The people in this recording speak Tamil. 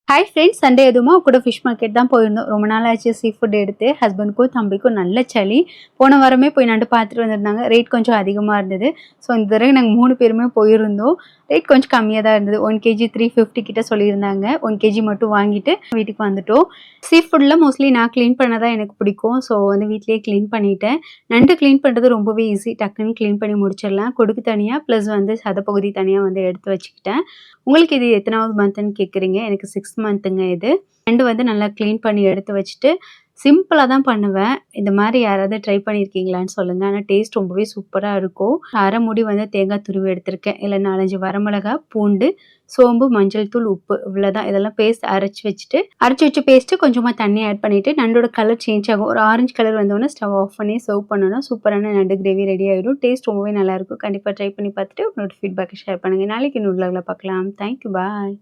ஹாய் ஃப்ரெண்ட்ஸ், சண்டே எதுவுமா கூட ஃபிஷ் மார்க்கெட் தான் போயிருந்தோம். ரொம்ப நாள் ஆச்சு சீ ஃபுட் எடுத்து. ஹஸ்பண்டுக்கும் தம்பிக்கும் நல்ல சளி. போன வாரமே போய் நண்டு பார்த்துட்டு வந்திருந்தாங்க. ரேட் கொஞ்சம் அதிகமாக இருந்தது. ஸோ இந்த தடவை நாங்கள் 3 பேருமே போயிருந்தோம். ரேட் கொஞ்சம் கம்மியாக தான் இருந்தது. 1 கேஜி 350 கிட்ட சொல்லியிருந்தாங்க. 1 கேஜி மட்டும் வாங்கிட்டு வீட்டுக்கு வந்துட்டோம். சீ ஃபுட்டில் மோஸ்ட்லி நான் க்ளீன் பண்ண தான் எனக்கு பிடிக்கும். ஸோ வீட்லேயே க்ளீன் பண்ணிட்டேன். நண்டு க்ளீன் பண்ணுறது ரொம்பவே ஈஸி. டக்குன்னு க்ளீன் பண்ணி முடிச்சிடலாம். கொடுக்கு தனியாக ப்ளஸ் சதைப்பகுதி தனியாக எடுத்து வச்சுக்கிட்டேன். உங்களுக்கு இது எத்தனாவது மந்த்துன்னு கேட்குறீங்க. எனக்கு 6 மந்த்துங்க இது. நண்டு நல்லா க்ளீன் பண்ணி எடுத்து வச்சுட்டு சிம்பிளாக தான் பண்ணுவேன். இந்த மாதிரி யாராவது ட்ரை பண்ணியிருக்கீங்களான்னு சொல்லுங்கள். ஆனால் டேஸ்ட் ரொம்பவே சூப்பராக இருக்கும். அரை மூடி தேங்காய் துருவி எடுத்திருக்கேன். இல்லை 4, 5 வரமிளகா, பூண்டு, சோம்பு, மஞ்சள் தூள், உப்பு இவ்வளோதான். இதெல்லாம் பேஸ்ட் அரைச்சி வச்ச பேஸ்ட்டு கொஞ்சமாக தண்ணி ஆட் பண்ணிவிட்டு நண்டோட கலர் சேஞ்ச் ஆகும். ஒரு ஆரஞ்சு கலர் வந்தோடனே ஸ்டவ் ஆஃப் பண்ணி சர்வ் பண்ணணும். சூப்பரான நண்டு கிரேவி ரெடி ஆகிடும். டேஸ்ட் ரொம்பவே நல்லாயிருக்கும். கண்டிப்பாக ட்ரை பண்ணி பார்த்துட்டு உங்களோட ஃபீட்பேக்கை ஷேர் பண்ணுங்கள். நாளைக்கு இன்னொரு vlogல பார்க்கலாம். தேங்க்யூ, பாய்.